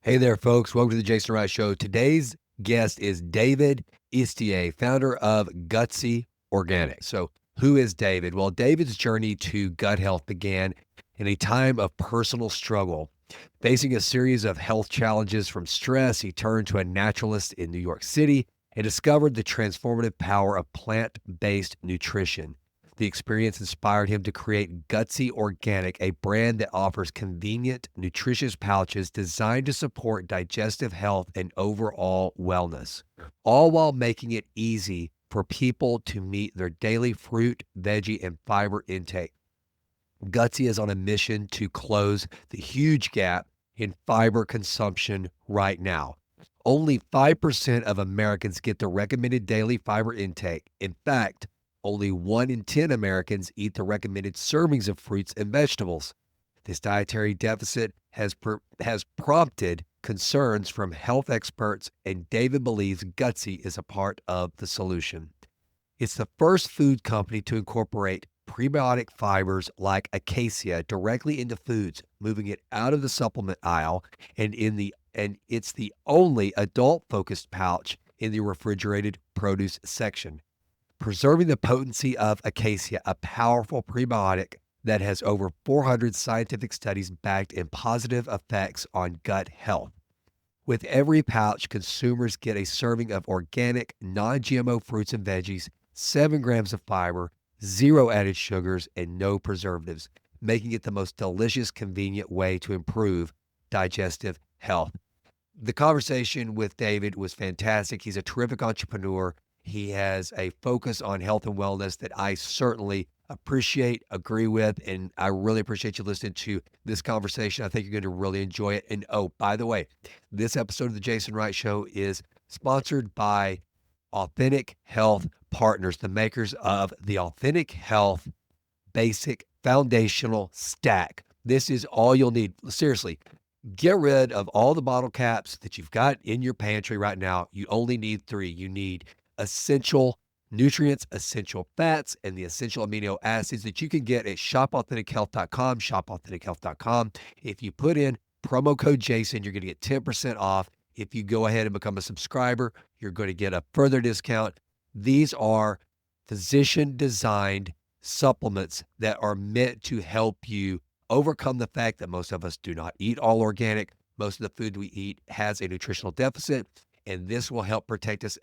Hey there, folks. Welcome to the Jason Wright Show. Today's guest is David Istier, founder of Gutzy Organic. So who is David? Well, David's journey to gut health began in a time of personal struggle. Facing a series of health challenges from stress, he turned to a naturalist in New York City and discovered the transformative power of plant-based nutrition. The experience inspired him to create Gutzy Organic, a brand that offers convenient, nutritious pouches designed to support digestive health and overall wellness, all while making it easy for people to meet their daily fruit, veggie, and fiber intake. Gutsy is on a mission to close the huge gap in fiber consumption right now. Only 5% of Americans get the recommended daily fiber intake. In fact, only 1 in 10 Americans eat the recommended servings of fruits and vegetables. This dietary deficit has prompted concerns from health experts, and David believes Gutsy is a part of the solution. It's the first food company to incorporate prebiotic fibers like Acacia directly into foods, moving it out of the supplement aisle, and it's the only adult-focused pouch in the refrigerated produce section, preserving the potency of Acacia, a powerful prebiotic that has over 400 scientific studies backed in positive effects on gut health. With every pouch, consumers get a serving of organic, non-GMO fruits and veggies, 7 grams of fiber, 0 added sugars, and no preservatives, making it the most delicious, convenient way to improve digestive health. The conversation with David was fantastic. He's a terrific entrepreneur. He has a focus on health and wellness that I certainly appreciate, agree with, and I really appreciate you listening to this conversation. I think you're going to really enjoy it. And oh, by the way, this episode of the Jason Wright Show is sponsored by Authentic Health Partners, the makers of the Authentic Health Basic Foundational Stack. This is all you'll need. Seriously, get rid of all the bottle caps that you've got in your pantry right now. You only need 3. You need essential nutrients, essential fats, and the essential amino acids that you can get at shopauthentic.health.com, shopauthentic.health.com. If you put in promo code Jason, you're going to get 10% off. If you go ahead and become a subscriber, you're going to get a further discount. These are physician-designed supplements that are meant to help you overcome the fact that most of us do not eat all organic. Most of the food we eat has a nutritional deficit. And this will help protect us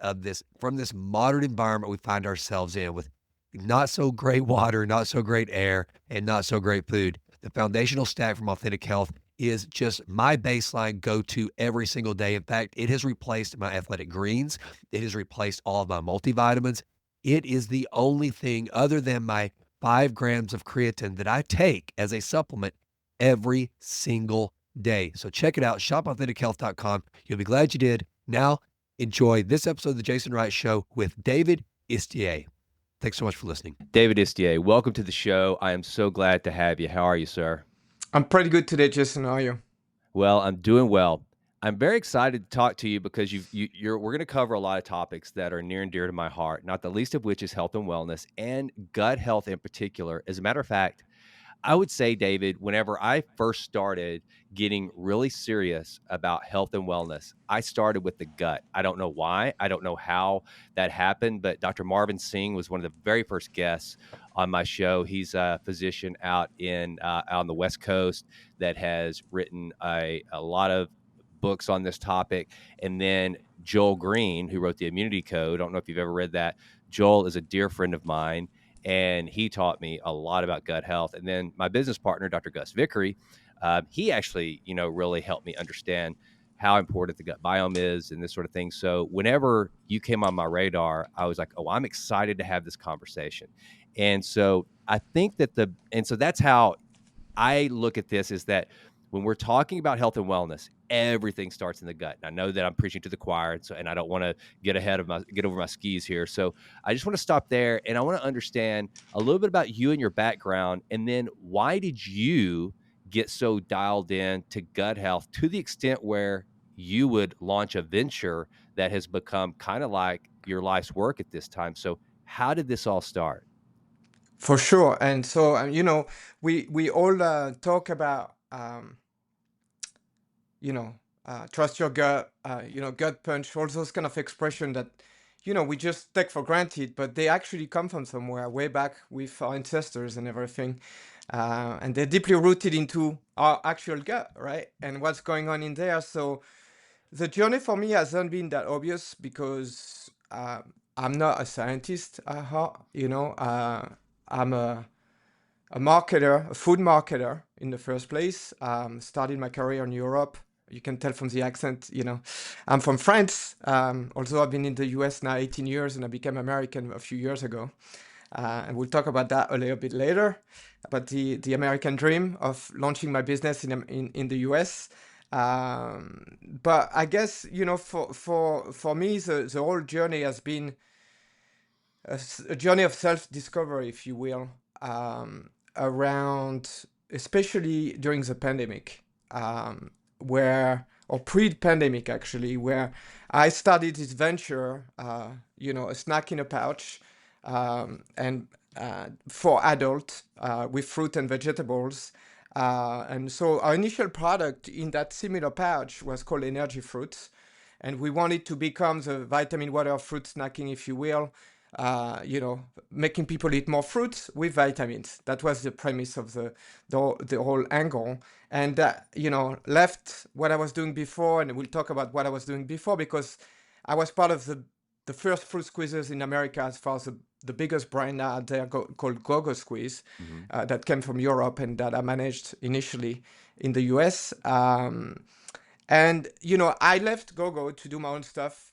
from this modern environment we find ourselves in with not so great water, not so great air, and not so great food. The foundational stack from Authentic Health is just my baseline go-to every single day. In fact, it has replaced my athletic greens. It has replaced all of my multivitamins. It is the only thing other than my 5 grams of creatine that I take as a supplement every single day. So check it out, shopauthentic.health.com. You'll be glad you did. Now, enjoy this episode of the Jason Wright Show with David Istier. Thanks so much for listening. David Istier, welcome to the show. I am so glad to have you. How are you, sir? I'm pretty good today, Jason. How are you? Well, I'm doing well. I'm very excited to talk to you because we're going to cover a lot of topics that are near and dear to my heart, not the least of which is health and wellness and gut health in particular. As a matter of fact, I would say, David, whenever I first started getting really serious about health and wellness, I started with the gut. I don't know why. I don't know how that happened, but Dr. Marvin Singh was one of the very first guests on my show. He's a physician out on the West Coast that has written a lot of books on this topic. And then Joel Green, who wrote the Immunity Code. I don't know if you've ever read that. Joel is a dear friend of mine, and he taught me a lot about gut health. And then my business partner, Dr. Gus Vickery, he actually, really helped me understand how important the gut biome is and this sort of thing. So whenever you came on my radar, I was like, oh, I'm excited to have this conversation. And so I think so that's how I look at this, is that when we're talking about health and wellness, everything starts in the gut. And I know that I'm preaching to the choir, and I don't want to get over my skis here. So I just want to stop there, and I want to understand a little bit about you and your background, and then why did you get so dialed in to gut health to the extent where you would launch a venture that has become kind of like your life's work at this time. So how did this all start? For sure. And so, we all talk about, you know, trust your gut, gut punch, all those kind of expression that, we just take for granted, but they actually come from somewhere way back with our ancestors and everything. And they're deeply rooted into our actual gut, right? And what's going on in there. So the journey for me hasn't been that obvious because I'm not a scientist at heart, I'm a marketer, a food marketer in the first place. Started my career in Europe. You can tell from the accent, I'm from France. Although I've been in the US now 18 years and I became American a few years ago. And we'll talk about that a little bit later, about the American dream of launching my business in the US. But I guess, for me, the whole journey has been a journey of self-discovery, if you will, around, especially during the pandemic, or pre-pandemic actually, where I started this venture, a snack in a pouch, and for adult with fruit and vegetables. And so our initial product in that similar pouch was called Energy Fruits. And we wanted to become the vitamin water fruit snacking, if you will, making people eat more fruits with vitamins. That was the premise of the whole angle. And, left what I was doing before, and we'll talk about what I was doing before, because I was part of the first fruit squeezers in America, as far as the biggest brand out there called Go-Go Squeeze, that came from Europe and that I managed initially in the US. And, I left Go-Go to do my own stuff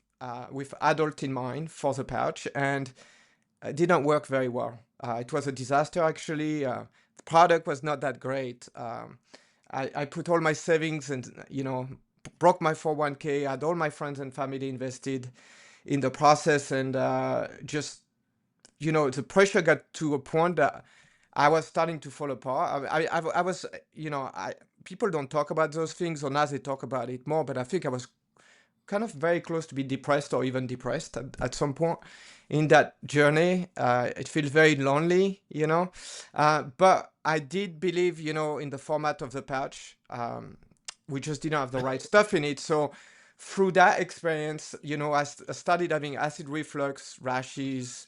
with adult in mind for the pouch, and it didn't work very well. It was a disaster, actually. The product was not that great. I put all my savings and, broke my 401k, had all my friends and family invested in the process, and just, the pressure got to a point that I was starting to fall apart. I was, people don't talk about those things, or now they talk about it more, but I think I was kind of very close to be depressed or even depressed at some point in that journey. It feels very lonely, but I did believe, in the format of the pouch. We just didn't have the right stuff in it. So through that experience, I started having acid reflux, rashes,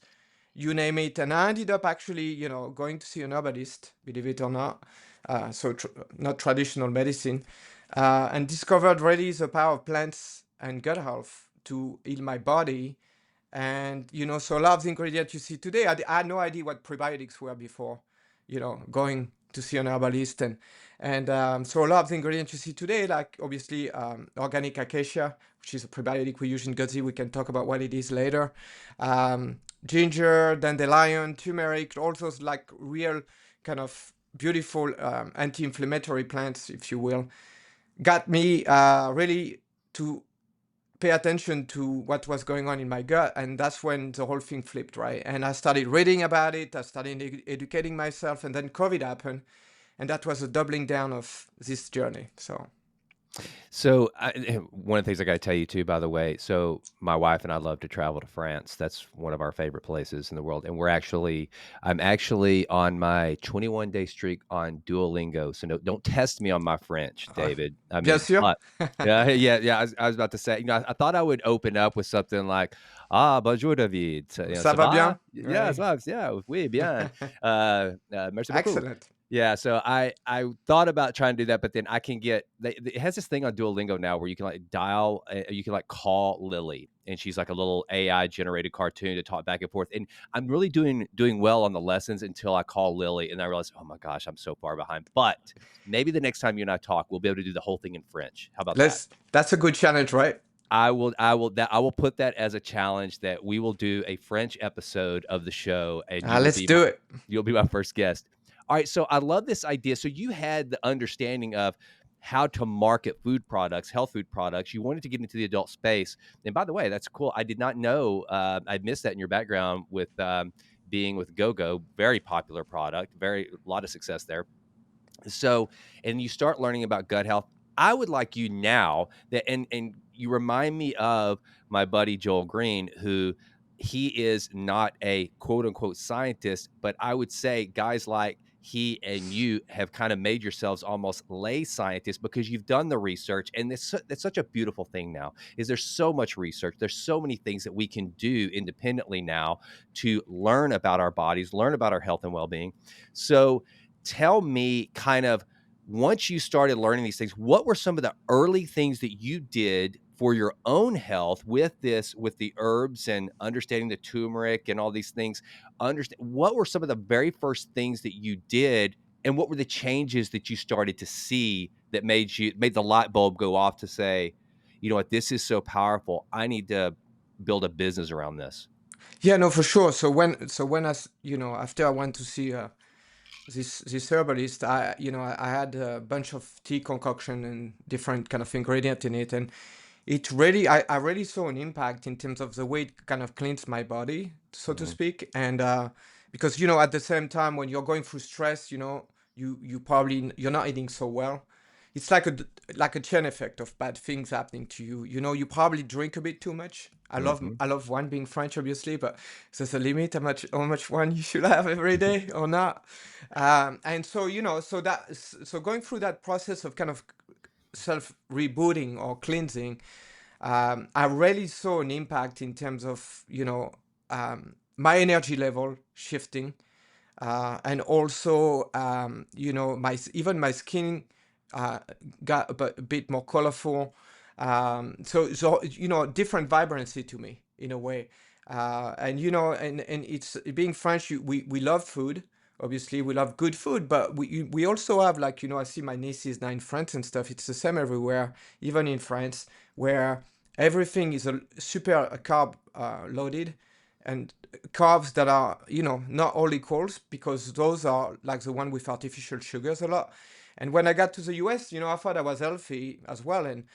you name it. And I ended up actually, going to see an herbalist, believe it or not. Not traditional medicine, and discovered really the power of plants and gut health to heal my body. And, so a lot of the ingredients you see today, I had no idea what prebiotics were before, going to see an herbalist. And so a lot of the ingredients you see today, like obviously organic Acacia, which is a probiotic we use in Gutsy. We can talk about what it is later. Ginger, dandelion, turmeric, all those like real kind of beautiful anti-inflammatory plants, if you will, got me really to pay attention to what was going on in my gut. And that's when the whole thing flipped, right? And I started reading about it. I started educating myself. And then COVID happened. And that was a doubling down of this journey. So one of the things I got to tell you too, by the way, so my wife and I love to travel to France. That's one of our favorite places in the world. And I'm actually on my 21-day streak on Duolingo. So don't test me on my French, David. I Bien mean, sûr. but yeah. I was about to say, I thought I would open up with something like, bonjour, David. Ça Ça va va? bien? Yeah, Oui. ça va, yeah, oui, bien. Merci beaucoup. Excellent. Yeah, so I thought about trying to do that, but then I can it has this thing on Duolingo now where you can like dial, you can like call Lily, and she's like a little AI generated cartoon to talk back and forth. And I'm really doing well on the lessons until I call Lily, and I realize, oh my gosh, I'm so far behind. But maybe the next time you and I talk, we'll be able to do the whole thing in French. How about that? That's a good challenge, right? I will put that as a challenge that we will do a French episode of the show, and Let's do it. you'll be my first guest. All right, so I love this idea. So you had the understanding of how to market food products, health food products. You wanted to get into the adult space. And by the way, that's cool. I did not know. I missed that in your background with being with Go-Go. Very popular product. A lot of success there. So, and you start learning about gut health. I would like you now that, and you remind me of my buddy Joel Green, who he is not a quote unquote scientist, but I would say guys like he and you have kind of made yourselves almost lay scientists because you've done the research. And that's such a beautiful thing now is there's so much research. There's so many things that we can do independently now to learn about our bodies, learn about our health and well-being. So tell me kind of, once you started learning these things, what were some of the early things that you did for your own health with this, with the herbs and understanding the turmeric and all these things? What were some of the very first things that you did, and what were the changes that you started to see that made the light bulb go off to say, you know what, this is so powerful. I need to build a business around this. Yeah, no, for sure. So when after I went to see this herbalist, I had a bunch of tea concoction and different kind of ingredient in it, and it really, I really saw an impact in terms of the way it kind of cleans my body, so to Mhm. speak. And because at the same time when you're going through stress, you probably you're not eating so well. It's like a chain effect of bad things happening to you. You probably drink a bit too much. I love Mhm. I love wine, being French, obviously, but there's a limit how much wine you should have every day or not. And so so going through that process of kind of self rebooting or cleansing, I really saw an impact in terms of my energy level shifting, and also my skin uh, got a bit more colorful. So different vibrancy to me in a way. And it's being French. We love food. Obviously, we love good food, but we also have, like, I see my nieces now in France and stuff. It's the same everywhere, even in France, where everything is a super carb loaded, and carbs that are not all equals, because those are like the one with artificial sugars a lot. And when I got to the US, I thought I was healthy as well. And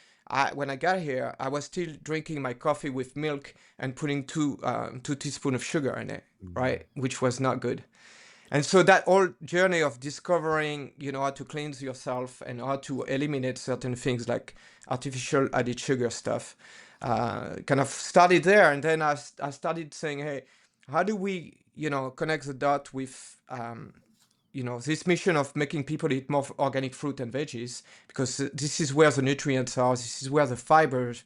when I got here, I was still drinking my coffee with milk and putting two teaspoons of sugar in it, Mhm. right? Which was not good. And so that whole journey of discovering, how to cleanse yourself and how to eliminate certain things like artificial added sugar stuff, kind of started there. And then I started saying, hey, how do we, connect the dot with, this mission of making people eat more organic fruit and veggies, because this is where the nutrients are, this is where the fibers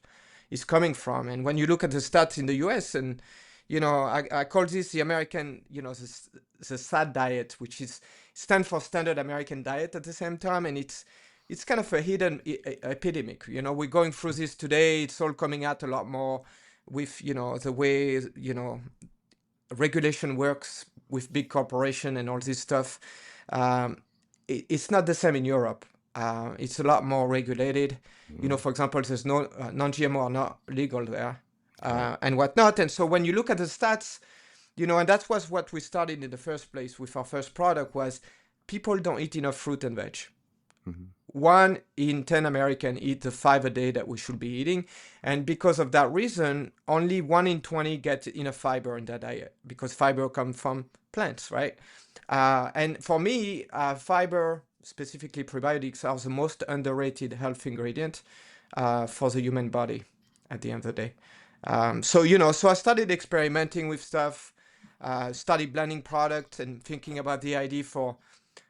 is coming from. And when you look at the stats in the US, and I call this the American, the SAD diet, which is stand for Standard American Diet at the same time, and it's kind of a hidden epidemic. We're going through this today. It's all coming out a lot more with the way regulation works with big corporation and all this stuff. It's not the same in Europe. It's a lot more regulated. Mhm. For example, there's no non-GMO are not legal there, Right. and whatnot. And so when you look at the stats, and that was what we started in the first place with our first product, was people don't eat enough fruit and veg. Mhm. 1 in 10 Americans eat the 5 a day that we should be eating. And because of that reason, only 1 in 20 get enough fiber in that diet, because fiber comes from plants, right? And for me, fiber, specifically prebiotics, are the most underrated health ingredient for the human body at the end of the day. So I started experimenting with stuff, started blending products and thinking about the idea for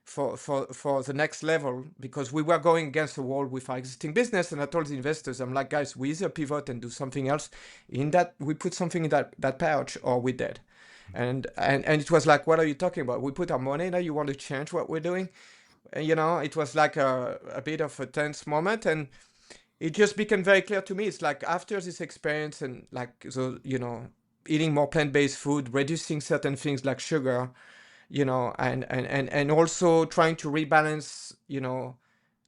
the next level, because we were going against the wall with our existing business. And I told the investors, I'm like, guys, we either pivot and do something else in that, we put something in that pouch, or we're dead. And it was like, what are you talking about? We put our money now, you want to change what we're doing? And, it was like a bit of a tense moment. And it just became very clear to me. It's like, after this experience, and like, so, eating more plant-based food, reducing certain things like sugar, and also trying to rebalance,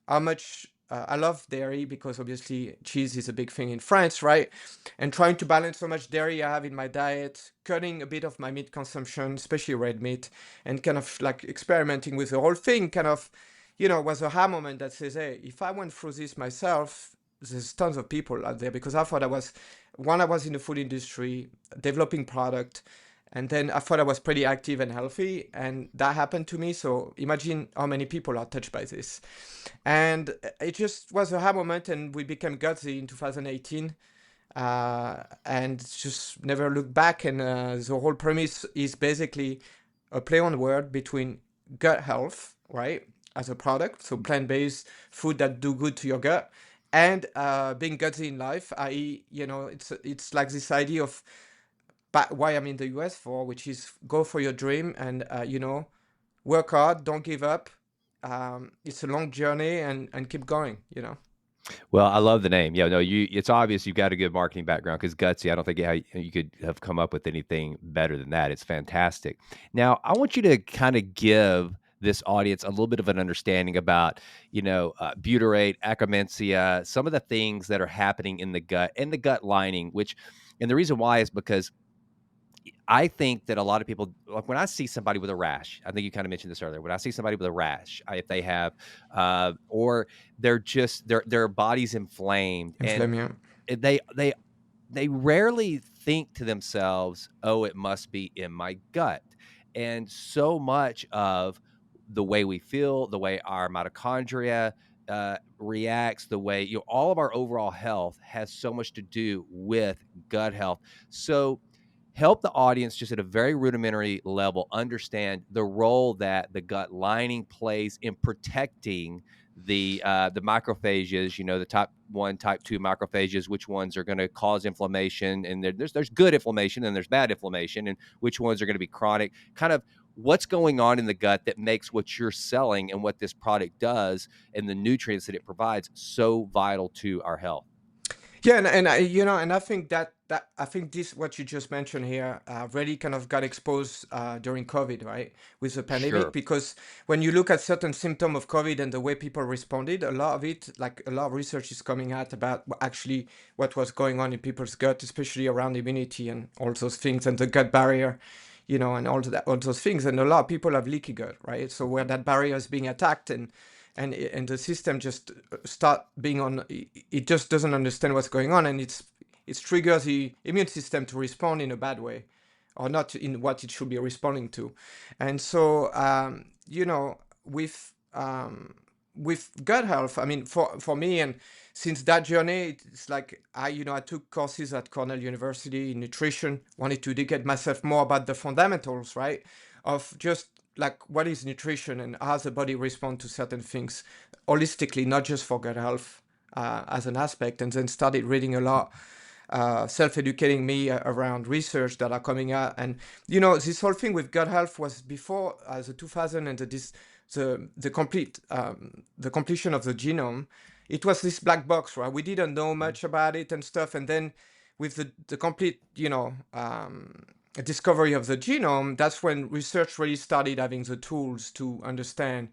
how much I love dairy, because obviously cheese is a big thing in France, right? And trying to balance how much dairy I have in my diet, cutting a bit of my meat consumption, especially red meat, and kind of like experimenting with the whole thing, kind of, was a aha moment that says, hey, if I went through this myself, there's tons of people out there. Because I thought I was in the food industry, developing product, And then I thought I was pretty active and healthy, and that happened to me. So imagine how many people are touched by this. And it just was a high moment, and we became Gutsy in 2018, and just never looked back. And the whole premise is basically a play on word between gut health, right, as a product, so plant-based food that do good to your gut, and being gutsy in life, i.e., it's like this idea of why I'm in the US for, which is go for your dream and work hard, don't give up. It's a long journey, and keep going. Well, I love the name. Yeah, no, it's obvious you've got a good marketing background because Gutsy, I don't think how you could have come up with anything better than that. It's fantastic. Now, I want you to kind of give this audience a little bit of an understanding about, butyrate, Akkermansia, some of the things that are happening in the gut and the gut lining, and the reason why is because I think that a lot of people, like when I see somebody with a rash, I think you kind of mentioned this earlier. When I see somebody with a rash, if they have, or they're just their body's inflamed, and Inflammation. they rarely think to themselves, "Oh, it must be in my gut." And so much of the way we feel, the way our mitochondria reacts, the way all of our overall health has so much to do with gut health. So help the audience just at a very rudimentary level understand the role that the gut lining plays in protecting the macrophages, the type 1, type 2 macrophages, which ones are going to cause inflammation, and there's good inflammation and there's bad inflammation, and which ones are going to be chronic. Kind of what's going on in the gut that makes what you're selling and what this product does and the nutrients that it provides so vital to our health. Yeah, and I think that I think this what you just mentioned here really kind of got exposed during COVID, right, with the pandemic, Sure. because when you look at certain symptoms of COVID and the way people responded, a lot of it, like a lot of research is coming out about actually what was going on in people's gut, especially around immunity and all those things, and the gut barrier, and all those things, and a lot of people have leaky gut, right? So where that barrier is being attacked, and the system just start being on, it just doesn't understand what's going on, and it triggers the immune system to respond in a bad way, or not in what it should be responding to. And so with gut health, I mean, for me, and since that journey, it's like I took courses at Cornell University in nutrition, wanted to educate myself more about the fundamentals, right, of just like what is nutrition and how the body respond to certain things holistically, not just for gut health as an aspect, and then started reading a lot, self-educating me around research that are coming out. And this whole thing with gut health was before the 2000 and the completion of the genome. It was this black box, right? We didn't know much about it and stuff, and then with the complete discovery of the genome, that's when research really started having the tools to understand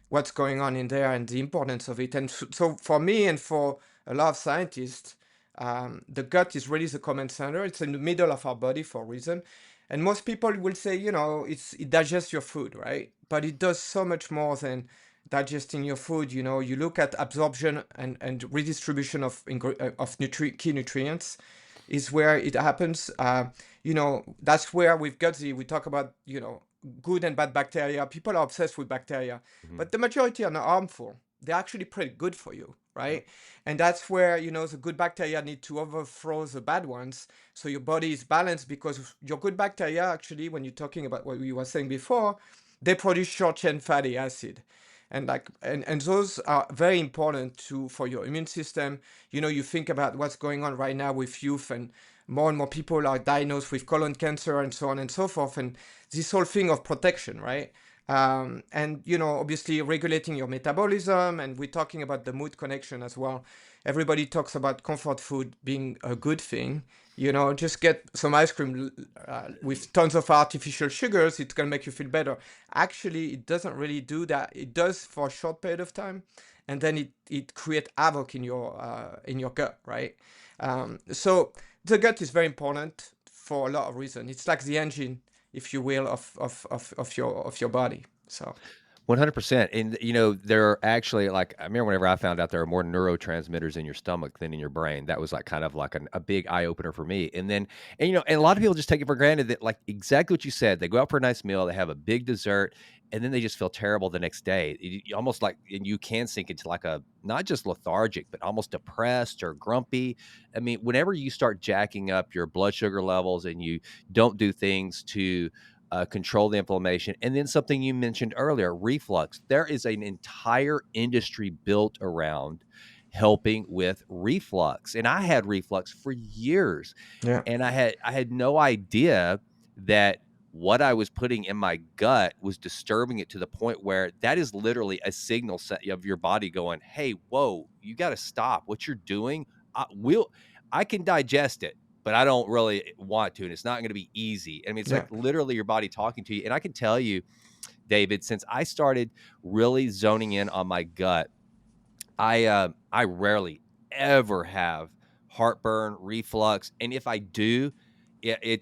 what's going on in there and the importance of it. And so for me and for a lot of scientists, the gut is really the command center. It's in the middle of our body for a reason. And most people will say, it digests your food, right? But it does so much more than digesting your food. You look at absorption and redistribution of key nutrients is where it happens. That's where with Gutsy, we talk about, good and bad bacteria. People are obsessed with bacteria, but the majority are not harmful. They're actually pretty good for you, right? And that's where, the good bacteria need to overthrow the bad ones. So your body is balanced, because your good bacteria, actually, when you're talking about what we were saying before, they produce short chain fatty acid. And those are very important for your immune system. You think about what's going on right now with youth, and more people are diagnosed with colon cancer and so on and so forth. And this whole thing of protection, right? And obviously regulating your metabolism, and we're talking about the mood connection as well. Everybody talks about comfort food being a good thing. Just get some ice cream with tons of artificial sugars, it's going to make you feel better. Actually, it doesn't really do that. It does for a short period of time, and then it creates havoc in your gut, right? So the gut is very important for a lot of reasons. It's like the engine, if you will, of your body. So 100%. And, there are actually, like, I remember whenever I found out there are more neurotransmitters in your stomach than in your brain. That was like kind of like a big eye opener for me. And then, and a lot of people just take it for granted that, like, exactly what you said, they go out for a nice meal, they have a big dessert, and then they just feel terrible the next day. You almost like, and you can sink into like a, not just lethargic, but almost depressed or grumpy. I mean, whenever you start jacking up your blood sugar levels and you don't do things to control the inflammation. And then something you mentioned earlier, reflux. There is an entire industry built around helping with reflux. And I had reflux for years. Yeah. And I had no idea that what I was putting in my gut was disturbing it to the point where that is literally a signal set of your body going, "Hey, whoa, you got to stop what you're doing. I can digest it, but I don't really want to, and it's not going to be easy." I mean, it's Yeah. like literally your body talking to you. And I can tell you, David, since I started really zoning in on my gut, I rarely ever have heartburn, reflux, and if I do,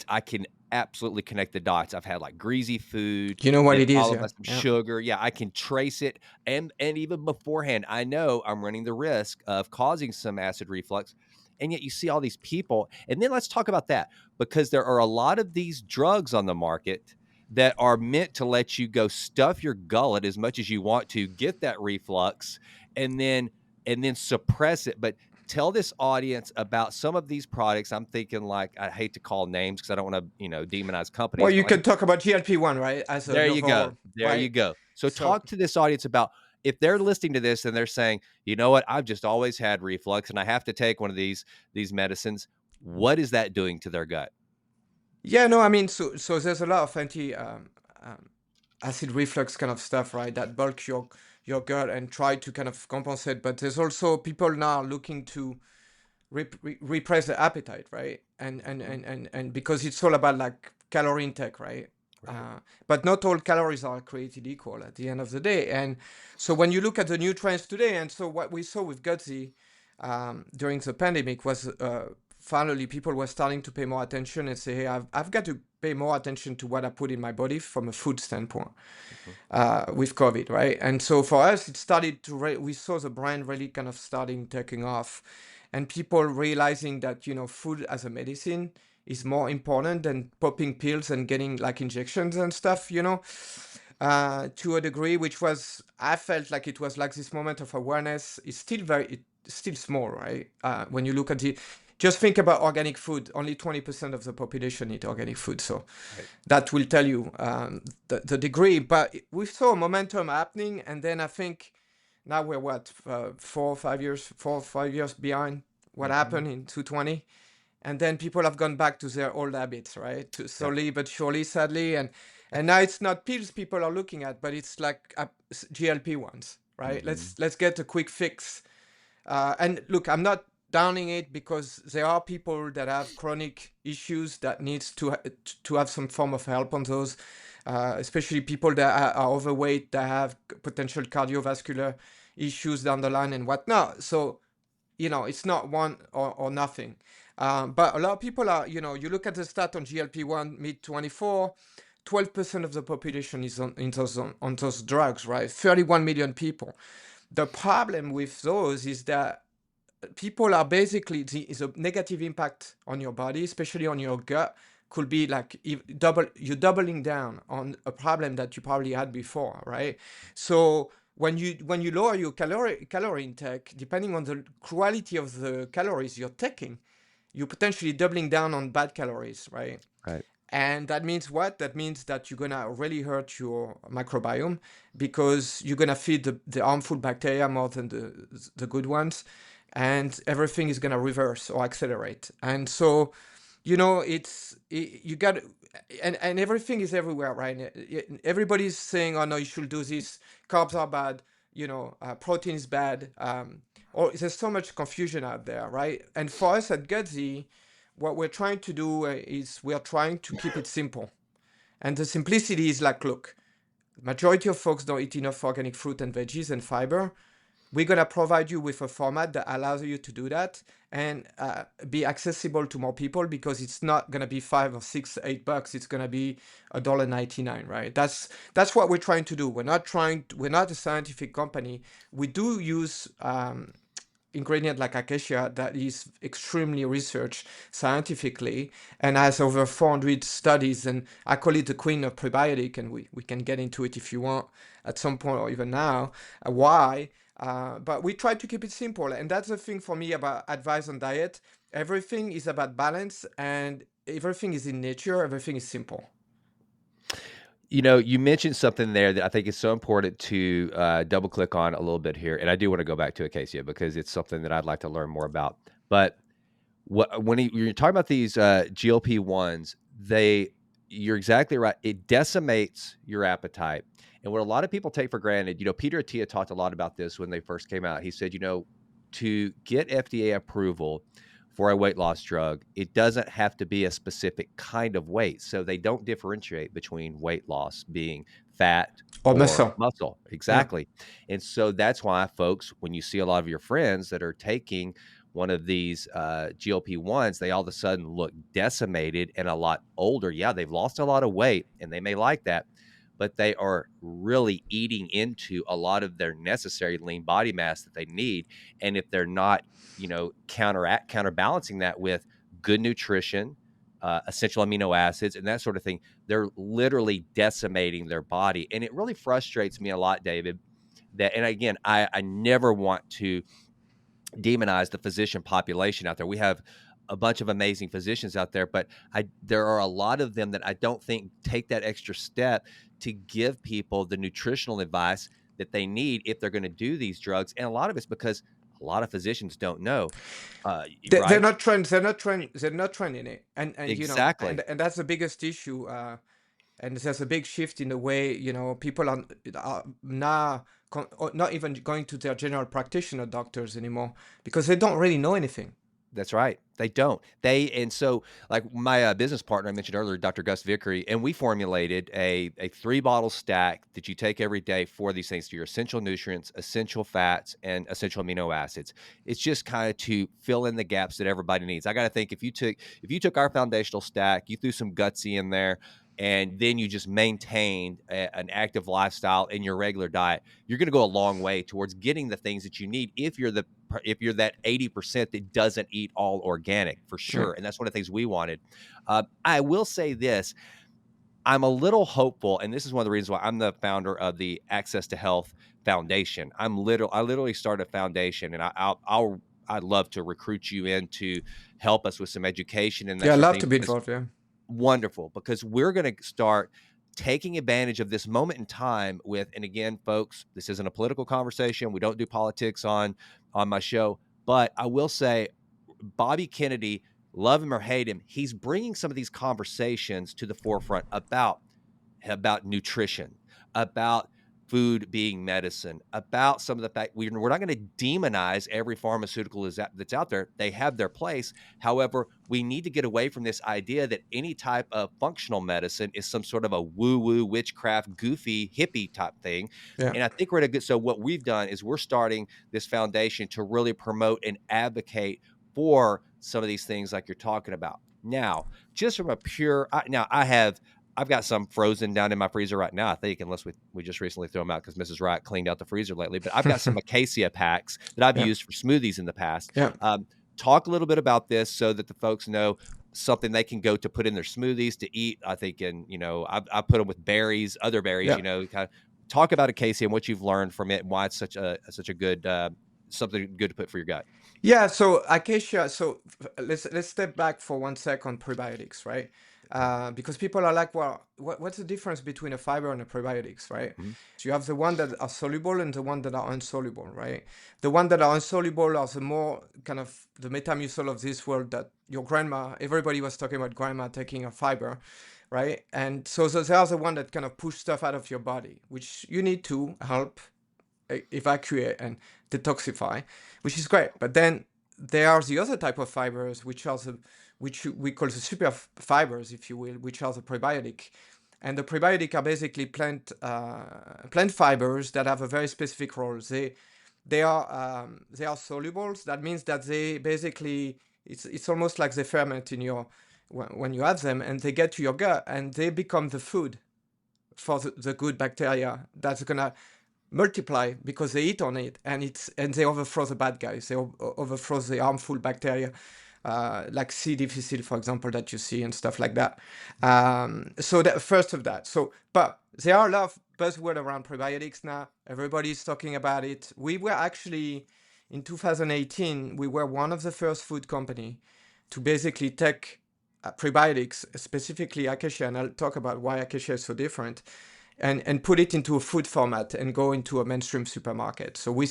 I can absolutely connect the dots. I've had like greasy food, You know what then it is, followed yeah. by some Yeah. sugar. Yeah, I can trace it, and even beforehand, I know I'm running the risk of causing some acid reflux. And yet you see all these people, and then let's talk about that, because there are a lot of these drugs on the market that are meant to let you go stuff your gullet as much as you want to get that reflux, and then suppress it. But tell this audience about some of these products. I'm thinking, like, I hate to call names because I don't want to, demonize Well, companies, you but like, can talk about GLP-1, right? As a there you go. novel, There you right? go. So So talk to this audience about, if they're listening to this and they're saying, you know what, I've just always had reflux and I have to take one of these medicines. What is that doing to their gut? yeah, no, I mean, so there's a lot of um, acid reflux kind of stuff, right? That bulk your gut and try to kind of compensate. But there's also people now looking to repress the appetite, right? And because it's all about like calorie intake, right? Right. But not all calories are created equal at the end of the day. And so when you look at the new trends today, and so what we saw with Gutsy during the pandemic was finally people were starting to pay more attention and say, hey, I've got to pay more attention to what I put in my body from a food standpoint with COVID, right? And so for us, it started to, we saw the brand really kind of starting taking off and people realizing that, food as a medicine is more important than popping pills and getting like injections and stuff, to a degree, which was, I felt like it was like this moment of awareness. It's still it's still small, right? When you look at it, just think about organic food. Only 20% of the population eat organic food. So Right. that will tell you the degree. But we saw momentum happening. And then I think now we're what, 4 or 5 years behind what happened in 2020. And then people have gone back to their old habits, right? To Yep. slowly but surely, sadly. And now it's not pills people are looking at, but it's like GLP-1s, right? Mhm. Let's get a quick fix. And look, I'm not downing it because there are people that have chronic issues that needs to have some form of help on those, especially people that are overweight, that have potential cardiovascular issues down the line and whatnot. So, it's not one or nothing. But a lot of people are, you look at the stat on GLP-1 mid 24, 12% of the population is on those drugs, right? 31 million people. The problem with those is that people are basically the negative impact on your body, especially on your gut, could be like you're doubling down on a problem that you probably had before, right? So when you lower your calorie intake, depending on the quality of the calories you're taking, you're potentially doubling down on bad calories, right? Right. And that means what? That means that you're gonna really hurt your microbiome because you're gonna feed the harmful bacteria more than the good ones, and everything is gonna reverse or accelerate. And so, you got, and everything is everywhere, right? Everybody's saying, "Oh no, you should do this. Carbs are bad. Protein is bad." Or there's so much confusion out there, right? And for us at Gutsy, what we're trying to do is we are trying to keep it simple. And the simplicity is like, look, majority of folks don't eat enough organic fruit and veggies and fiber. we're going to provide you with a format that allows you to do that and be accessible to more people, because it's not going to be $5 or $6, $8. It's going to be $1.99, right? That's what we're trying to do. We're not a scientific company. We do use ingredient like Acacia that is extremely researched scientifically and has over 400 studies, and I call it the queen of prebiotic, and we can get into it if you want at some point or even now, why. But we try to keep it simple, and that's the thing for me about advice on diet. Everything is about balance, and everything is in nature, everything is simple. You know, you mentioned something there that I think is so important to double click on a little bit here. And I do want to go back to Acacia because it's something that I'd like to learn more about. But when you're talking about these GLP-1s, you're exactly right. It decimates your appetite. And what a lot of people take for granted, you know, Peter Attia talked a lot about this when they first came out. He said, you know, to get FDA approval for a weight loss drug, it doesn't have to be a specific kind of weight. So they don't differentiate between weight loss being fat Or or muscle. muscle. Yeah. Exactly. And so that's why, folks, when you see a lot of your friends that are taking one of these GLP-1s, they all of a sudden look decimated and a lot older. Yeah, they've lost a lot of weight and they may like that, but they are really eating into a lot of their necessary lean body mass that they need. And if they're not, you know, counterbalancing that with good nutrition, essential amino acids, and that sort of thing, they're literally decimating their body. And it really frustrates me a lot, David, that, and again, I never want to demonize the physician population out there. We have a bunch of amazing physicians out there, but there are a lot of them that I don't think take that extra step to give people the nutritional advice that they need if they're going to do these drugs. And a lot of it's because a lot of physicians don't know, They're right? not trained. They're not trained in it, and you know, Exactly. and that's the biggest issue. And there's a big shift in the way, you know, people are now not even going to their general practitioner doctors anymore because they don't really know anything. That's right. They don't. And so like my business partner I mentioned earlier, Dr. Gus Vickery, and we formulated a 3-bottle stack that you take every day for these things, to your essential nutrients, essential fats, and essential amino acids. It's just kind of to fill in the gaps that everybody needs. I got to think if you took our foundational stack, you threw some Gutsy in there, and then you just maintained an active lifestyle in your regular diet, you're going to go a long way towards getting the things that you need if you're that 80% that doesn't eat all organic, for Yeah. sure. And that's one of the things we wanted. I will say this, I'm a little hopeful, and this is one of the reasons why I'm the founder of the Access to Health Foundation. I literally started a foundation, and I'd love to recruit you in to help us with some education and that Yeah, I sort of love thing. to be involved. Yeah. Wonderful, because we're going to start taking advantage of this moment in time with, and again, folks, this isn't a political conversation. We don't do politics on my show, but I will say Bobby Kennedy, love him or hate him, he's bringing some of these conversations to the forefront about nutrition, about food being medicine, about some of the fact we're not going to demonize every pharmaceutical that's out there. They have their place. However, we need to get away from this idea that any type of functional medicine is some sort of a woo-woo, witchcraft, goofy, hippie type thing. Yeah. And I think we're at a good, so what we've done is we're starting this foundation to really promote and advocate for some of these things like you're talking about. Now, just from a pure, I've got some frozen down in my freezer right now, I think, unless we just recently threw them out because Mrs. Wright cleaned out the freezer lately. But I've got some Acacia packs that I've Yeah. used for smoothies in the past. Yeah. Talk a little bit about this so that the folks know something they can go to put in their smoothies to eat. I think, and I put them with berries, other berries. Yeah. Kind of talk about Acacia and what you've learned from it and why it's such a good something good to put for your gut. Yeah, so Acacia, let's step back for 1 sec on prebiotics, right? Because people are like, well, what's the difference between a fiber and a prebiotics, right? Mhm. So you have the one that are soluble and the one that are insoluble, right? The one that are insoluble are the more kind of the metamucil of this world that your grandma, everybody was talking about grandma taking a fiber, right? And so they are the one that kind of push stuff out of your body, which you need to help evacuate and detoxify, which is great. But then there are the other type of fibers, which we call the super fibers, if you will, which are the prebiotic. And the prebiotic are basically plant fibers that have a very specific role. they are solubles. That means that they basically, it's almost like they ferment in your, when you have them, and they get to your gut and they become the food for the good bacteria that's gonna multiply because they eat on it, and they overthrow the bad guys. They overthrow the harmful bacteria, like C. difficile, for example, that you see and stuff like that. So that first of that. So, but there are a lot of buzzword around prebiotics now. Everybody's talking about it. We were actually in 2018. We were one of the first food company to basically take prebiotics, specifically Acacia, and I'll talk about why Acacia is so different, and put it into a food format and go into a mainstream supermarket. So we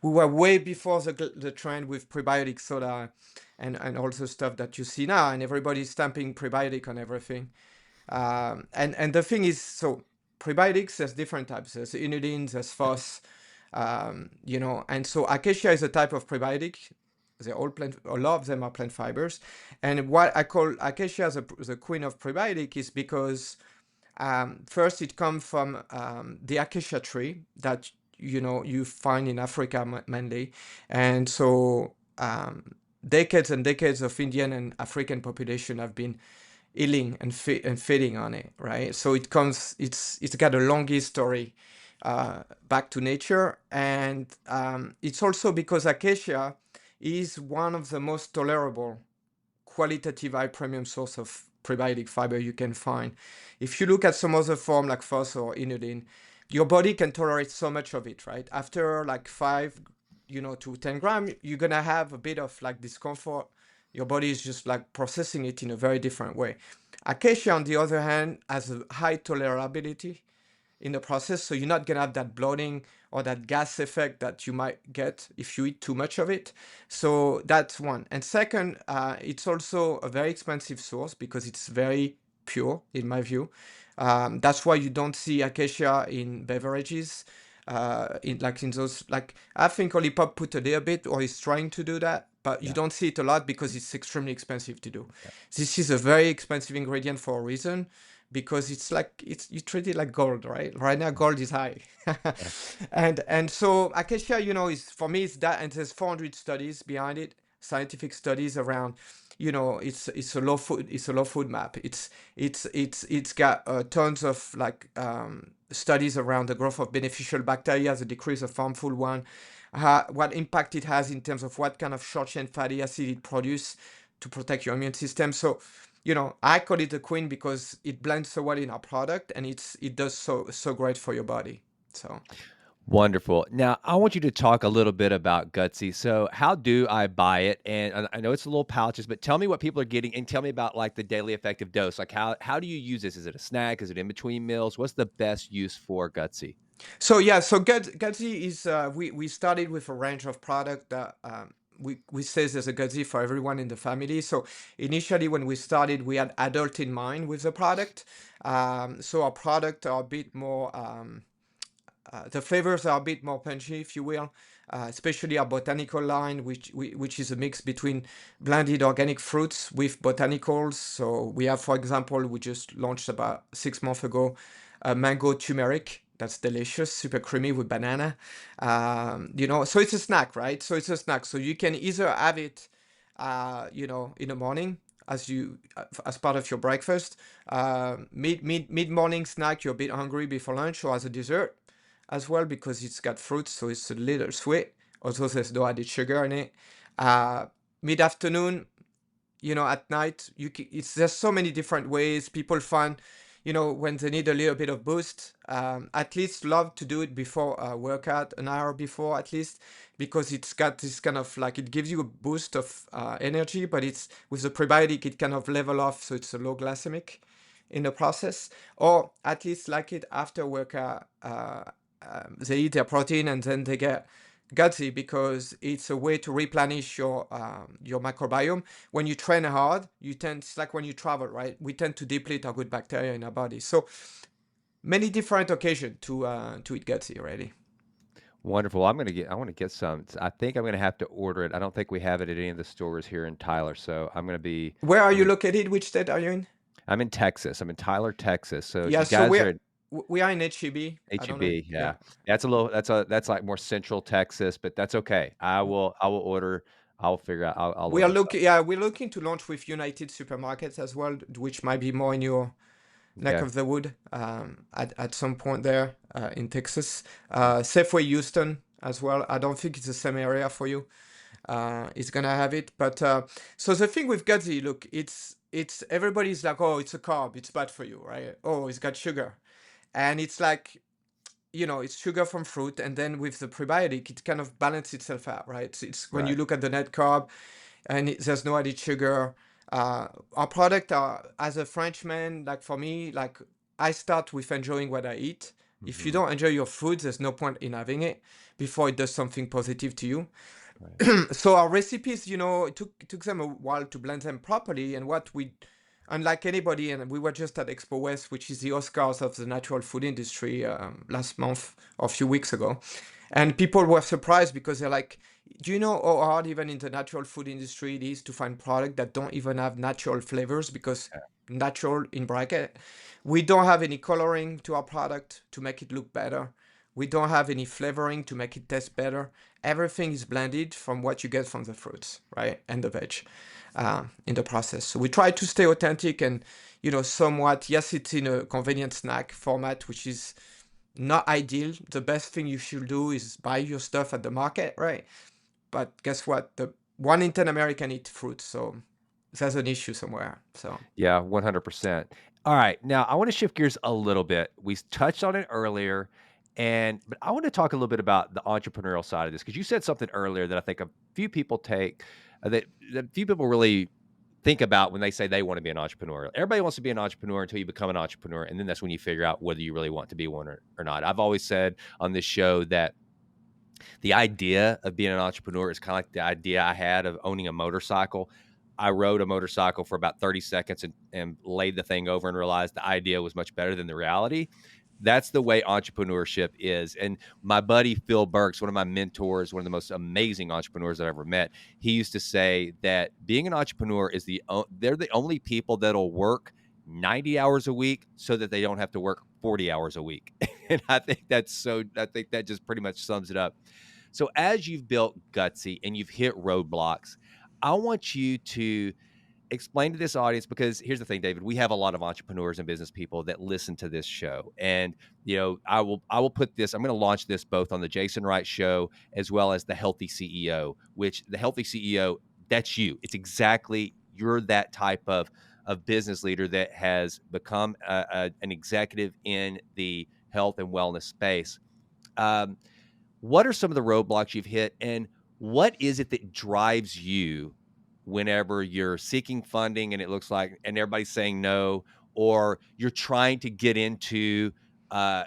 were way before the trend with prebiotic soda and all the stuff that you see now, and everybody's stamping prebiotic on everything. And the thing is, so prebiotics, there's different types. There's inulin, there's phos, and so Acacia is a type of prebiotic. They're all plant, a lot of them are plant fibers. And what I call Acacia the queen of prebiotic is because first it comes from the acacia tree that you find in Africa mainly, and so decades and decades of Indian and African population have been healing and feeding on it, right? So it's got a long history back to nature, and it's also because acacia is one of the most tolerable qualitative high premium source of prebiotic fiber you can find. If you look at some other form like phos or inulin, your body can tolerate so much of it, right? After like 5 to 10 grams, you're gonna have a bit of like discomfort. Your body is just like processing it in a very different way. Acacia, on the other hand, has a high tolerability in the process, so you're not gonna have that bloating or that gas effect that you might get if you eat too much of it. So that's one. And second, it's also a very expensive source because it's very pure, in my view. That's why you don't see acacia in beverages. In those, like, I think Olipop put a little bit or is trying to do that, but you don't see it a lot because it's extremely expensive to do. This is a very expensive ingredient for a reason, because you treat it like gold, right? Right now, gold is high, and so acacia, is, for me, it's that, and there's 400 studies behind it, scientific studies around, it's a low food map. It's got tons of like studies around the growth of beneficial bacteria, the decrease of harmful one, what impact it has in terms of what kind of short chain fatty acid it produces to protect your immune system. So I call it the queen because it blends so well in our product, and it does so great for your body. So Wonderful. Now, I want you to talk a little bit about Gutsy. So, how do I buy it? And I know it's a little pouches, but tell me what people are getting, and tell me about like the daily effective dose. Like, how do you use this? Is it a snack? Is it in between meals? What's the best use for Gutsy? so Gutsy is, we started with a range of product that we say there's a Gutsy for everyone in the family. So initially when we started, we had adult in mind with the product. So our product are a bit more the flavors are a bit more punchy, if you will, especially our botanical line, which is a mix between blended organic fruits with botanicals. So we have, for example, we just launched about 6 months ago, mango turmeric. That's delicious, super creamy with banana. So it's a snack, right? So it's a snack. So you can either have it, in the morning as part of your breakfast, mid morning snack. You're a bit hungry before lunch, or as a dessert as well, because it's got fruits, so it's a little sweet. Also, there's no added sugar in it. Mid-afternoon, at night, there's so many different ways people find, when they need a little bit of boost. At least love to do it before a workout, an hour before at least, because it's got this kind of like, it gives you a boost of energy, but it's with the prebiotic, it kind of level off, so it's a low glycemic in the process. Or at least like it after workout, they eat their protein and then they get Gutsy, because it's a way to replenish your microbiome. When you train hard, it's like when you travel, right? We tend to deplete our good bacteria in our body. So many different occasions to eat Gutsy already. Wonderful. I want to get some. I think I'm gonna have to order it. I don't think we have it at any of the stores here in Tyler, so Where are I'm you gonna located? Which state are you in? I'm in Texas. I'm in Tyler, Texas. So Yeah, you so guys are We are in HEB. I don't know. HEB, Yeah. yeah. That's like more central Texas, but that's okay. I will order. I'll figure out. I'll We are order some. looking, yeah, we're looking to launch with United Supermarkets as well, which might be more in your neck Okay. of the wood at some point there in Texas. Safeway Houston as well. I don't think it's the same area for you. It's gonna have it, but so the thing with Gutsy, look, it's everybody's like, oh, it's a carb, it's bad for you, right? Oh, it's got sugar, and it's like, it's sugar from fruit, and then with the prebiotic, it kind of balances itself out, right? It's when you Right. look at the net carb, and there's no added sugar. Our product are, as a Frenchman, like for me, like I start with enjoying what I eat. If you Mhm. don't enjoy your food, there's no point in having it before it does something positive to you. Right. So our recipes, it took them a while to blend them properly. And unlike anybody, and we were just at Expo West, which is the Oscars of the natural food industry, last month or a few weeks ago. And people were surprised because they're like, do you know how hard even in the natural food industry it is to find product that don't even have natural flavors? Because Yeah. natural in bracket, we don't have any coloring to our product to make it look better. We don't have any flavoring to make it taste better. Everything is blended from what you get from the fruits, right? And the veg in the process. So we try to stay authentic and, somewhat, yes, it's in a convenient snack format, which is not ideal. The best thing you should do is buy your stuff at the market, right? But guess what? The 1 in 10 American eat fruit, so there's an issue somewhere. So Yeah, 100%. All right, now I wanna shift gears a little bit. We touched on it earlier, but I wanna talk a little bit about the entrepreneurial side of this because you said something earlier that I think a few people take that few people really think about when they say they wanna be an entrepreneur. Everybody wants to be an entrepreneur until you become an entrepreneur, and then that's when you figure out whether you really want to be one or not. I've always said on this show that the idea of being an entrepreneur is kind of like the idea I had of owning a motorcycle. I rode a motorcycle for about 30 seconds and laid the thing over and realized the idea was much better than the reality. That's the way entrepreneurship is. And my buddy Phil Burks, one of my mentors, one of the most amazing entrepreneurs I've ever met, he used to say that being an entrepreneur is they're the only people that'll work 90 hours a week so that they don't have to work 40 hours a week. And I think that just pretty much sums it up. So as you've built Gutsy and you've hit roadblocks, I want you to explain to this audience because here's the thing, David, we have a lot of entrepreneurs and business people that listen to this show. And I will put this, I'm going to launch this both on the Jason Wright Show as well as the Healthy CEO, which the Healthy CEO, that's you. It's exactly you're that type of business leader that has become an executive in the health and wellness space. Um, what are some of the roadblocks you've hit, and what is it that drives you whenever you're seeking funding and it looks like and everybody's saying no, or you're trying to get into, I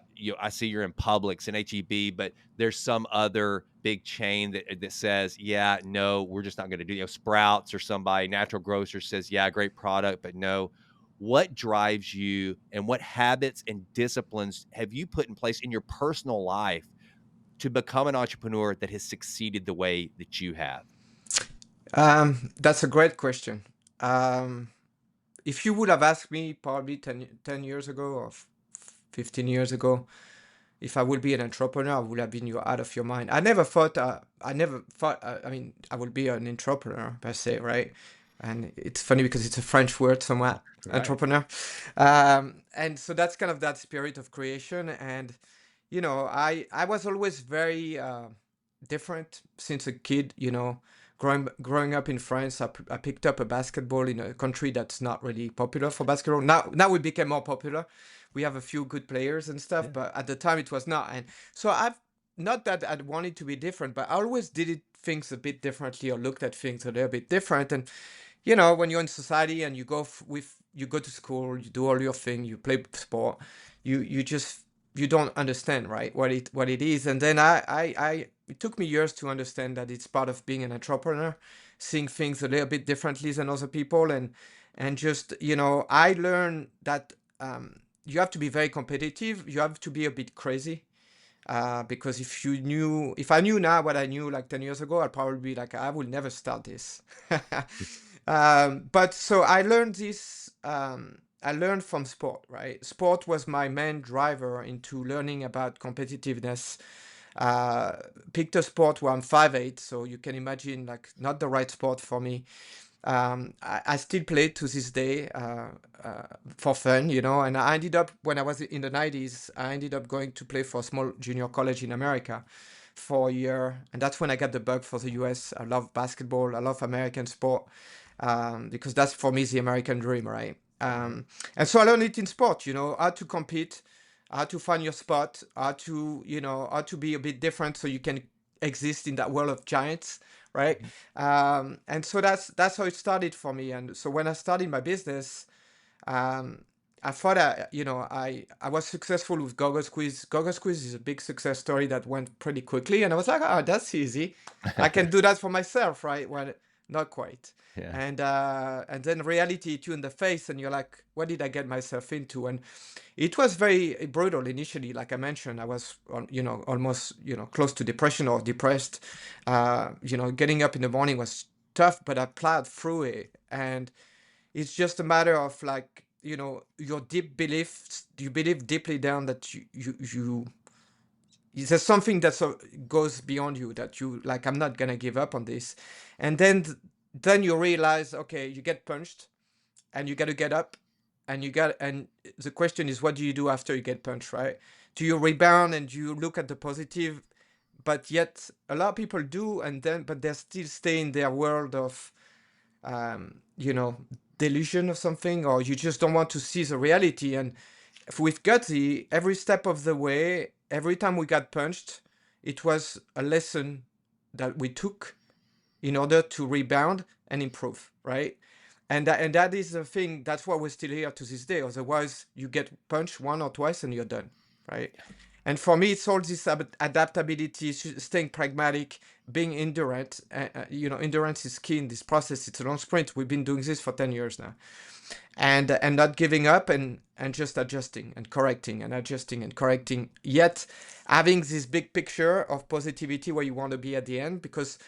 see you're in Publix and HEB, but there's some other big chain that says, yeah, no, we're just not going to do, Sprouts or somebody, Natural Grocer says, yeah, great product, but no. What drives you, and what habits and disciplines have you put in place in your personal life to become an entrepreneur that has succeeded the way that you have? that's a great question. Um, if you would have asked me probably 10 years ago or 15 years ago, if I would be an entrepreneur, I would have been out of your mind. I mean, I would be an entrepreneur per se, right? And it's funny because it's a French word somewhat, Right. entrepreneur. And so that's kind of that spirit of creation. And, I was always very different since a kid, growing up in France, I picked up a basketball in a country that's not really popular for basketball. Now we became more popular. We have a few good players and stuff, Yeah. but at the time it was not. And so I've not that I wanted to be different, but I always did things a bit differently or looked at things a little bit different. And when you're in society and you go to school, you do all your thing, you play sport, you just you don't understand, right, what it is. And then it took me years to understand that it's part of being an entrepreneur, seeing things a little bit differently than other people. And just, I learned that you have to be very competitive, you have to be a bit crazy, because if I knew now what I knew like 10 years ago, I'd probably be like, I will never start this. But so I learned this. I learned from sport, right? Sport was my main driver into learning about competitiveness. Uh, Picked a sport where I'm 5'8", so you can imagine like not the right sport for me. I still play to this day for fun, and I ended up, when I was in the 90s, I ended up going to play for a small junior college in America for a year. And that's when I got the bug for the US. I love basketball. I love American sport because that's for me the American dream, right? And so I learned it in sport, how to compete, how to find your spot, how to be a bit different so you can exist in that world of giants, right? Mhm. And so that's how it started for me. And so when I started my business, um, I thought I was successful with Gogo's Quiz. Gogo's Quiz is a big success story that went pretty quickly, and I was like, oh, that's easy. I can do that for myself, right? Well, not quite. Yeah. And then reality hit you in the face, and you're like, what did I get myself into? And it was very brutal initially. Like I mentioned, I was almost close to depression or depressed. Getting up in the morning was tough, but I plowed through it. And it's just a matter of like, your deep beliefs. You believe deeply down that you there's something that goes beyond you, that you like, I'm not gonna give up on this. And then you realize, okay, you get punched and you got to get up, and the question is, what do you do after you get punched, right? Do you rebound and you look at the positive? But yet a lot of people do, but they still stay in their world of um, you know, delusion or something, or you just don't want to see the reality. And with Gutsy, every step of the way, every time we got punched, it was a lesson that we took in order to rebound and improve, right? And that is the thing. That's why we're still here to this day. Otherwise, you get punched one or twice and you're done, right? And for me, it's all this adaptability, staying pragmatic, being endurant. Endurance is key in this process. It's a long sprint. We've been doing this for 10 years now, and not giving up, and just adjusting and correcting and adjusting and correcting. Yet having this big picture of positivity where you want to be at the end, because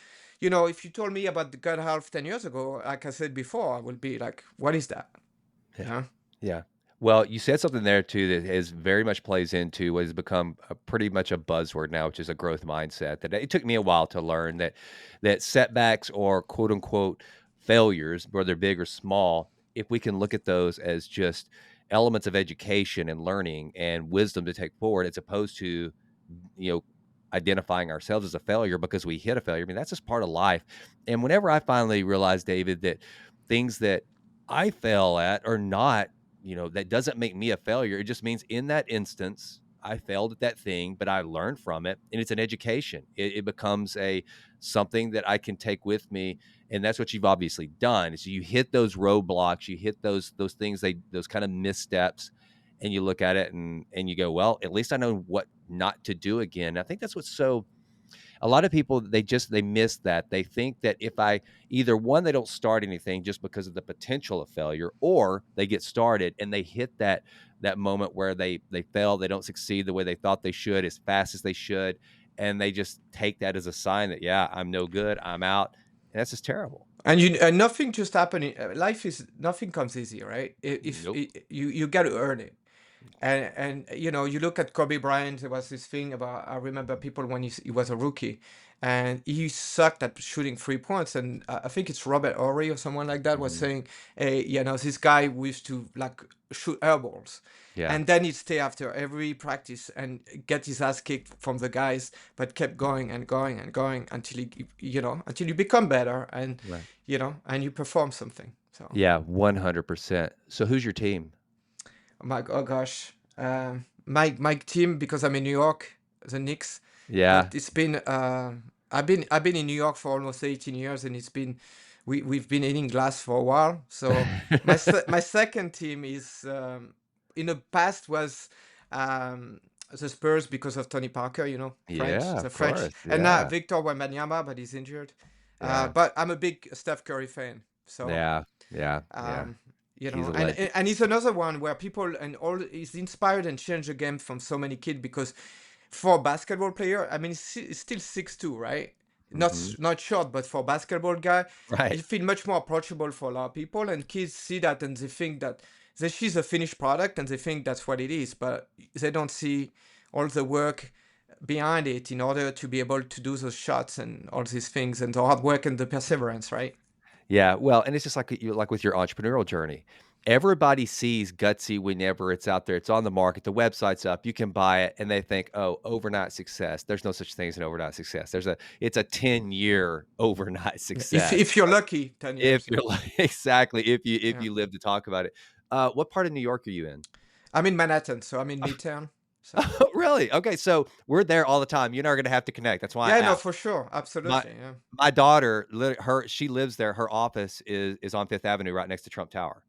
if you told me about the gut health 10 years ago, like I said before, I would be like, what is that? Yeah. Yeah. Yeah. Well, you said something there too that is very much plays into what has become pretty much a buzzword now, which is a growth mindset. That it took me a while to learn that setbacks or quote unquote failures, whether big or small, if we can look at those as just elements of education and learning and wisdom to take forward, as opposed to you know identifying ourselves as a failure because we hit a failure. I mean, that's just part of life. And whenever I finally realized, David, that things that I fail at are not, that doesn't make me a failure. It just means in that instance, I failed at that thing, but I learned from it, and it's an education. It becomes something that I can take with me, and that's what you've obviously done. Is you hit those roadblocks, you hit those things, those kind of missteps, and you look at it and you go, well, at least I know what not to do again. I think that's what's so a lot of people, they miss that. They think that if I either one, they don't start anything just because of the potential of failure, or they get started and they hit that moment where they fail, they don't succeed the way they thought they should as fast as they should, and they just take that as a sign that, yeah, I'm no good, I'm out, and that's just terrible. And nothing just happening. Life is, nothing comes easy, right? If Nope. you got to earn it. And you look at Kobe Bryant. There was this thing about, I remember people when he was a rookie, and he sucked at shooting 3 points. And I think it's Robert Horry or someone like that was Mhm. saying, hey, this guy used to like shoot airballs, Yeah. and then he'd stay after every practice and get his ass kicked from the guys, but kept going and going and going until until you become better, and Right. and you perform something. So Yeah, 100%. So who's your team? oh gosh, my team, because I'm in New York, the Knicks. Yeah. But it's been I've been in New York for almost 18 years, and we've been eating glass for a while. So my second team is, in the past, was the Spurs, because of Tony Parker, French, Yeah, the of French, course. and now Yeah. Victor Wembanyama, but he's injured. Yeah. But I'm a big Steph Curry fan, so. Yeah. Yeah. Yeah. Um, He's a and legend. and he's another one where people and all is inspired and changed the game from so many kids, because for a basketball player, I mean, he's still 6'2", right? Mhm. Not short, but for a basketball guy, Right. it feel much more approachable for a lot of people, and kids see that and they think that they see the finished product and they think that's what it is, but they don't see all the work behind it in order to be able to do those shots and all these things and the hard work and the perseverance, right? Yeah, well, and it's just like you like with your entrepreneurial journey. Everybody sees Gutsy whenever it's out there. It's on the market. The website's up. You can buy it, and they think, "Oh, overnight success." There's no such thing as an overnight success. It's a 10-year overnight Yeah. success. If you're lucky, 10 If years. you're like exactly, if Yeah. you live to talk about it. What part of New York are you in? I'm in Manhattan, so I'm in Midtown. So Really? Okay, so we're there all the time. You and I are gonna have to connect. That's why I yeah, no, asked. for sure. My Absolutely. Yeah. my daughter, she lives there. Her office is on Fifth Avenue right next to Trump Tower.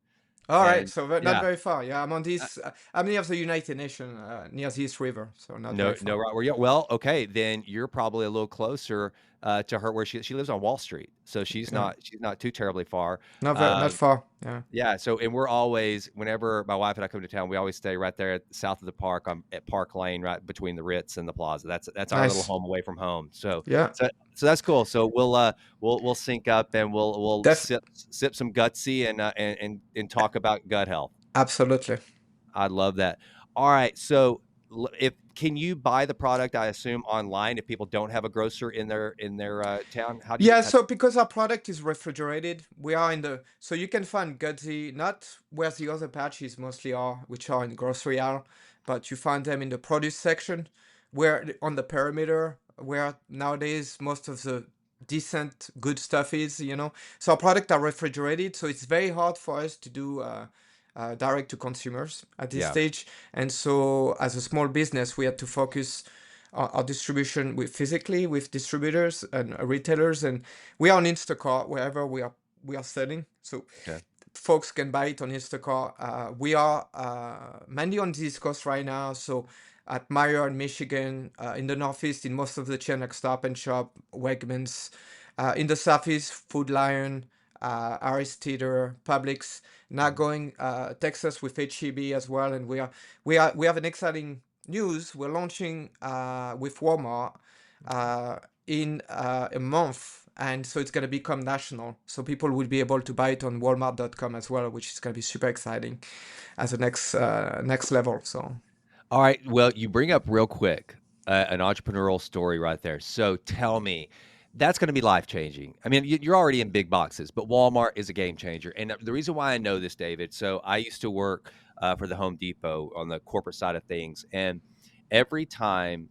All right. And So not yeah, very far. Yeah. I'm on uh, this, I'm near the United Nations, near the East River. So not very no, far. right where you well, okay, then you're probably a little closer, to her where she lives on Wall Street, so Yeah. she's not too terribly far. Not Um far. Yeah. Yeah, so and we're always whenever my wife and I come to town, we always stay right there south of the park, at Park Lane, right between the Ritz and the Plaza. That's our little Nice. home away from home. So Yeah. so so that's cool. So we'll sync up and we'll Def sip some Gutsy and talk about gut health. Absolutely. I love that. All right, so if can you buy the product? I assume online if people don't have a grocer in their town. How do you? Yeah, so because our product is refrigerated, we are in the so you can find Gutsy not where the other patches mostly are, which are in grocery aisle, but you find them in the produce section, on the perimeter, where nowadays most of the decent good stuff is, you know. So our product are refrigerated, so it's very hard for us to do direct to consumers at this Yeah. stage. And so as a small business, we had to focus our distribution physically with distributors and retailers, and we are on Instacart wherever we are selling. So Okay. folks can buy it on Instacart. We are mainly on the East Coast right now, so at Meyer in Michigan, in the Northeast, in most of the chain like Stop and Shop, Wegmans, in the Southeast, Food Lion, Aristeter, Publix. Now Mhm. going Texas with HEB as well, and we have an exciting news. We're launching with Walmart in a month, and so it's going to become national. So people will be able to buy it on Walmart.com as well, which is going to be super exciting as a next level. So All right. Well, you bring up real quick an entrepreneurial story right there. So tell me, that's going to be life changing. I mean, you're already in big boxes, but Walmart is a game changer. And the reason why I know this, David, so I used to work for the Home Depot on the corporate side of things. And every time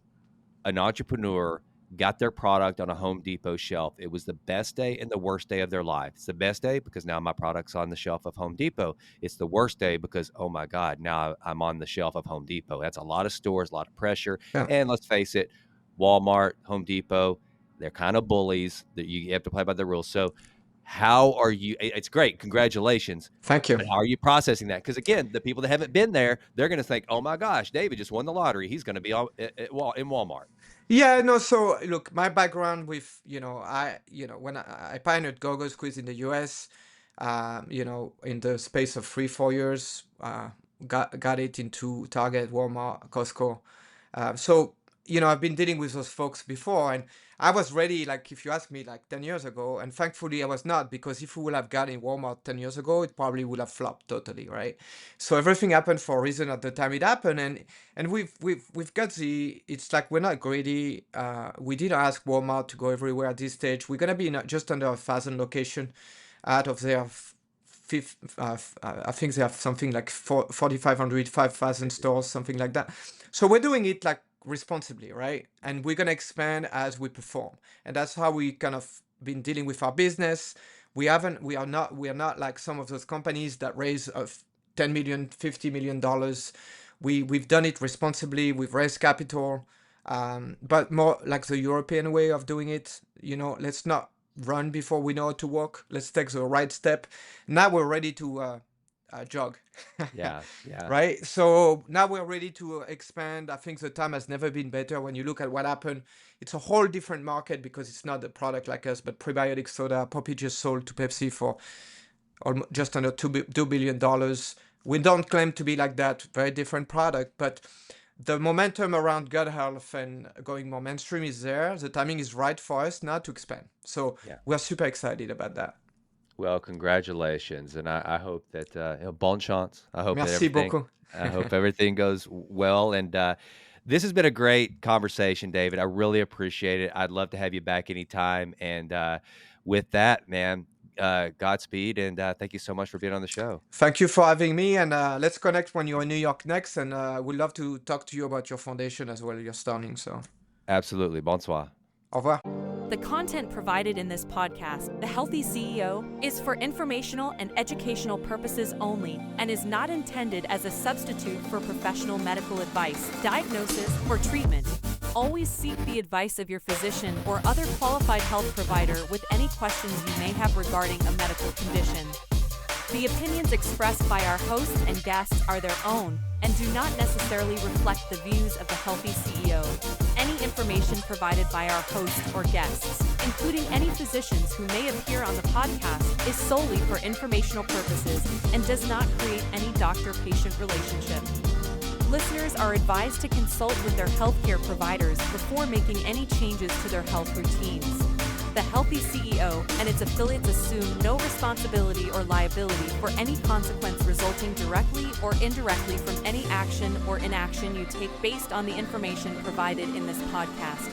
an entrepreneur got their product on a Home Depot shelf, it was the best day and the worst day of their life. It's the best day because now my product's on the shelf of Home Depot. It's the worst day because, oh my God, now I'm on the shelf of Home Depot. That's a lot of stores, a lot of pressure. yeah, And let's face it, Walmart, Home Depot, they're kind of bullies that you have to play by the rules. So, how are you? It's great. Congratulations. thank you. But how are you processing that? Because again, the people that haven't been there, they're going to think, "Oh my gosh, David just won the lottery. He's going to be in Walmart." Yeah, no, so look, my background with, when I pioneered Go-Go Squeeze in the US, in the space of 3, 4 years, got it into Target, Walmart, Costco. So, I've been dealing with those folks before, and I was ready, like, if you asked me, like, 10 years ago, and thankfully I was not, because if we would have got in Walmart 10 years ago, it probably would have flopped totally, right? So everything happened for a reason at the time it happened, and we've got it's like we're not greedy. We did ask Walmart to go everywhere at this stage. We're gonna be in just under 1,000 location out of their fifth. I think they have something like 4,500, 5,000 stores, something like that. So we're doing it like responsibly, right? And we're gonna expand as we perform, and that's how we kind of been dealing with our business. We are not like some of those companies that raise 10 million, $50 million. We've done it responsibly. We've raised capital, but more like the European way of doing it. Let's not run before we know how to walk. Let's take the right step. Now we're ready to jog, Yeah, yeah, right? So now we're ready to expand. I think the time has never been better. When you look at what happened, it's a whole different market because it's not a product like us, but prebiotic soda. Poppy just sold to Pepsi for almost just under $2 billion. We don't claim to be like that. Very different product, but the momentum around gut health and going more mainstream is there. The timing is right for us now to expand. So yeah. we're super excited about that. Well, congratulations, and I hope that bon chance. Merci beaucoup. I hope everything goes well. And this has been a great conversation, David. I really appreciate it. I'd love to have you back anytime. And with that, man, Godspeed, and thank you so much for being on the show. Thank you for having me, and let's connect when you're in New York next. And we'd love to talk to you about your foundation as well. You're starting, so Absolutely. Bonsoir. au revoir. The content provided in this podcast, The Healthy CEO, is for informational and educational purposes only and is not intended as a substitute for professional medical advice, diagnosis, or treatment. Always seek the advice of your physician or other qualified health provider with any questions you may have regarding a medical condition. The opinions expressed by our hosts and guests are their own and do not necessarily reflect the views of the Healthy CEO. Any information provided by our hosts or guests, including any physicians who may appear on the podcast, is solely for informational purposes and does not create any doctor-patient relationship. Listeners are advised to consult with their healthcare providers before making any changes to their health routines. The Healthy CEO and its affiliates assume no responsibility or liability for any consequence resulting directly or indirectly from any action or inaction you take based on the information provided in this podcast.